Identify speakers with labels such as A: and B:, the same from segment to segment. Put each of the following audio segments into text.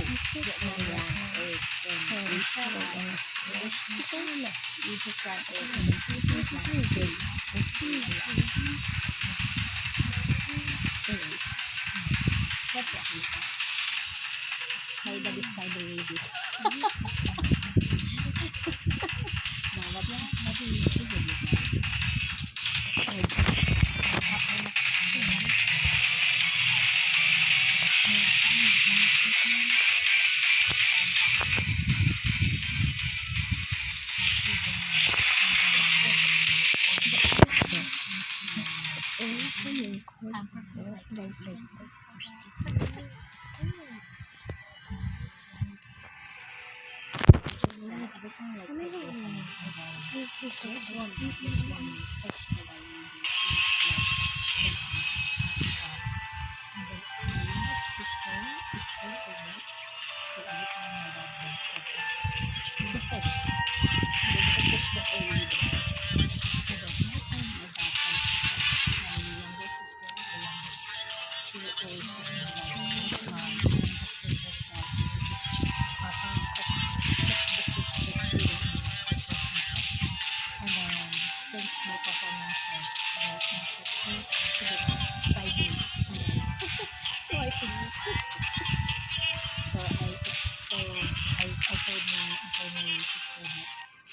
A: Vietnam ranks 8 and Asia has we just rank 8 and then Philippines rank 3. Anyways, that's what we thought. My dad is kind of racist. No, but yeah, but he's a good guy. Everything like this. There's one fish that I really eat since and then my youngest sister eats her favorite. So every time my dad will cook the fish, there's a fish that I really don't. And then every time my dad comes, my younger sister, the youngest, she will always ask my dad, what's my favorite dog? Because Papa cooked the fish that he didn't cook himself. And then since my papa knows that I can cook fish, she didn't fried me. And then so I can eat. So I told my sister that,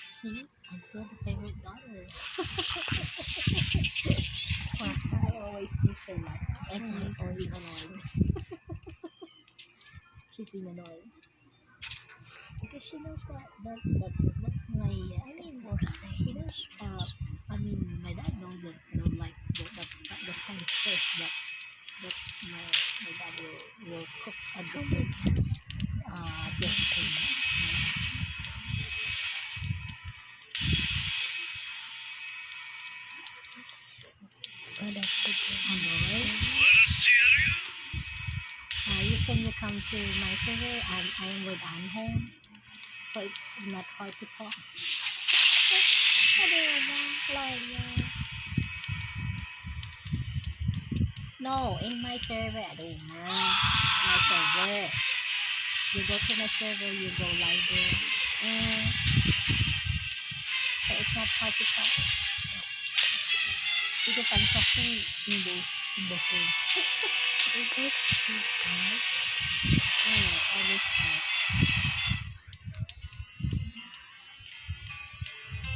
A: see, I'm still the favorite daughter. So I always tease her that. And she's been annoyed. She's been annoyed. Because she knows that my my dad knows that don't like that kind of fish, but my dad will cook a different dish for me. You come to my server and I am with Anhong, so it's not hard to talk. No, in my server, I don't know. My server. You go to my server, you go live there. So it's not hard to talk. Because I'm talking in both ways. Always hard.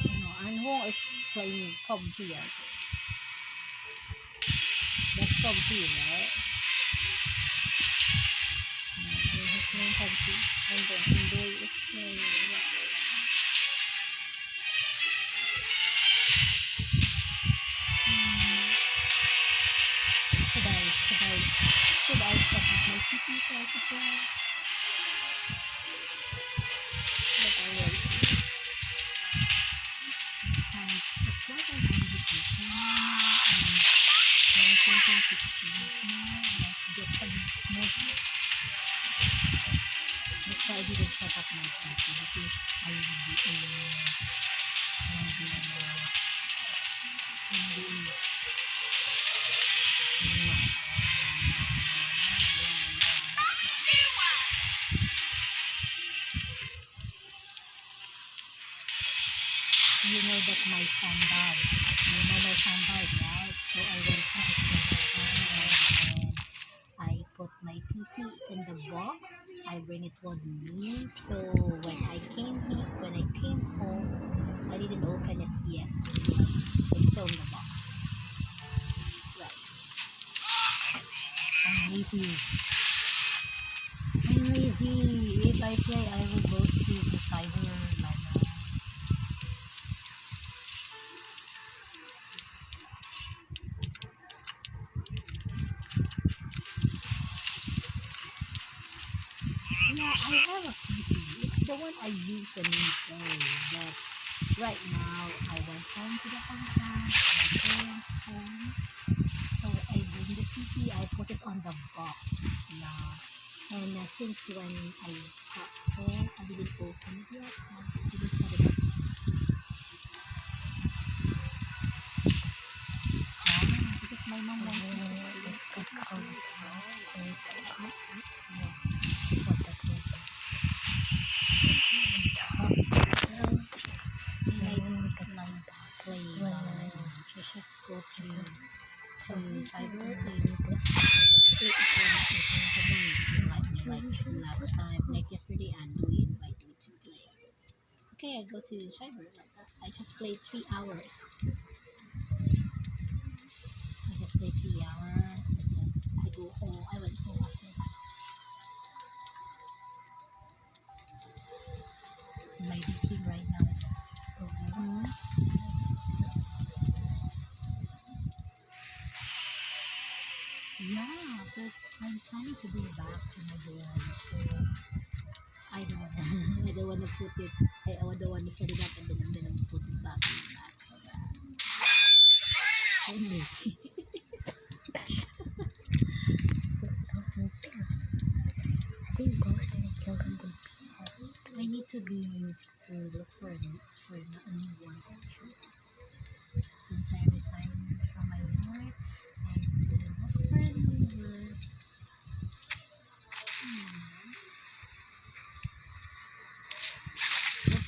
A: No, Anhong is playing PUBG, I think. That's PUBG, right? He's playing PUBG. And then Indoy is playing Should I set up my PC so I could play? But I will see. It's like I'm on vacation and I'm thinking to sleep now, like get some smoothie. That's why I didn't set up my PC because I will be you know that my son died. Right? So I went back to the hotel and I put my PC in the box. I bring it with me. So when I came home, I didn't open it yet. It's still in the box. Right. I'm lazy. If I play, I will go to the cyber library. Yeah, I have a PC. It's the one I use when we play. But right now, I went home to the hometown, my parents' home. So I bring the PC, I put it on the box. Yeah. And since when I got home, I didn't open it yet. I didn't set it up. Because my mom wants me to sleep. I go to cyber. Like I just play 3 hours. I just play 3 hours and then I go home. I went home after that. My routine right now is hmm, yeah, but I'm planning to go back to my dorm, so I don't wanna I don't wanna put it I don't wanna set it up and then I'm gonna put it back in the box like that. I'm lazy.
B: I think ghosts are like kill them with
A: I need to look for a new one actually. Since I resigned from my work, I need to look for a new work. Hmm. But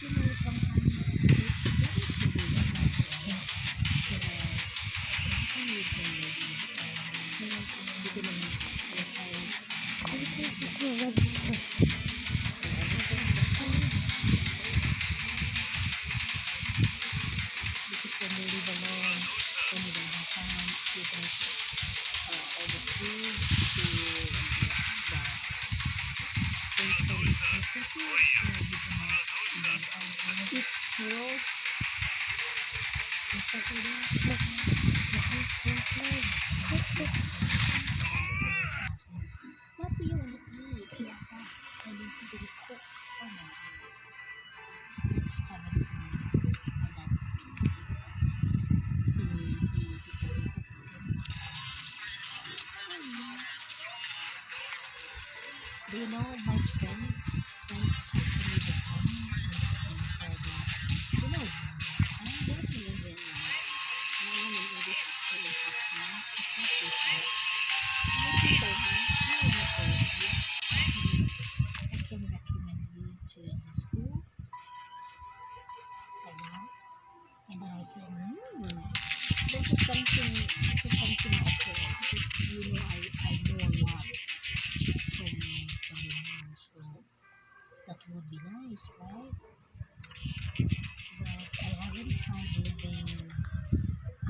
A: sometimes it's better to do that like that. So that every time you play you're gonna miss your parents. You're gonna miss them. So everything is fun because when you live alone, when you don't have time, you can miss all the food, the instant food, you can eat rolls, instant noodles. What do you want to eat? Yes, I need to cook. Oh my god. It's heaven for me. My dad's cooking. He's a good cooker. Do you know my friend talked to me this morning and said that, I'm working in Vietnam. I am an English teacher in Pakistan. It's not this hard. And if you told me, I want to work here. I can recommend you to the school like that. And then I said, that's a something offer because I know a lot from Vietnam, so that would be nice, right? But I haven't tried living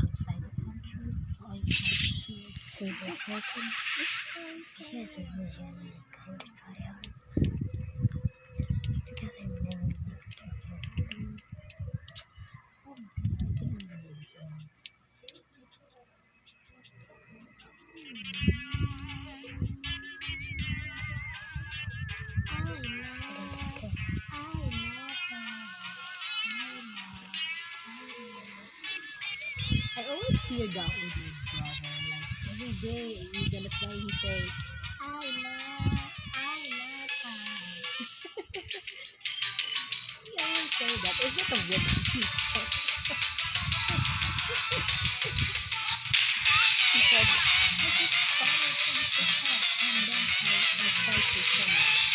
A: outside the country, so I'm scared.
B: so the Philippines.
A: I'm
B: Yes,
A: scared.
B: I'm usually kind of try out. Because I've never lived there.
A: Oh, I think I'm gonna use it. I always hear that with my brother. Like every day we're gonna play, he say, I love her. He always say that. It's not a word he said. He said, I just saw it on TikTok and then I tried to sing it.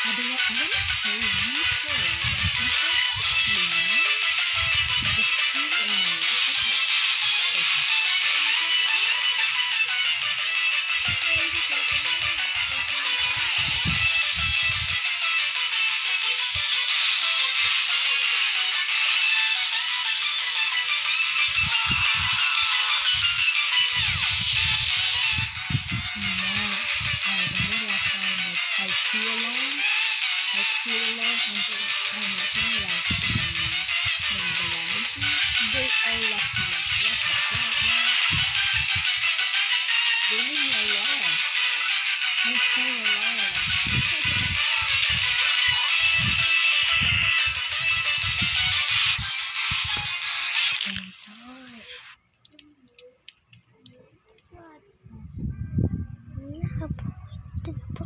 A: I wanna play before, but unfortunately, the screen in my laptop is yeah, I remember last time that I feel alone. I feel alone until I'm watching like in the London scene. They all left me like, what the fuck, man? They leave me alone. I'm staying alone.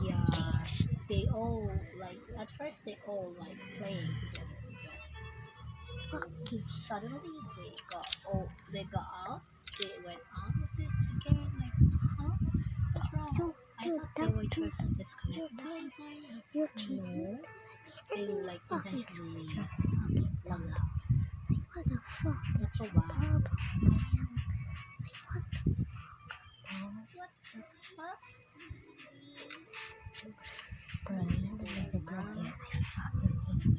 A: Yeah, they all like at first they all like playing together, but suddenly they got out, they went out of the game like, huh? What's wrong? I thought they were just disconnected or something. No, they like intentionally logged out.
B: What the fuck?
A: That's so bad.
B: Purple, man. Like, what the fuck? Oh,
A: What the fuck?
B: Brian, look at that here.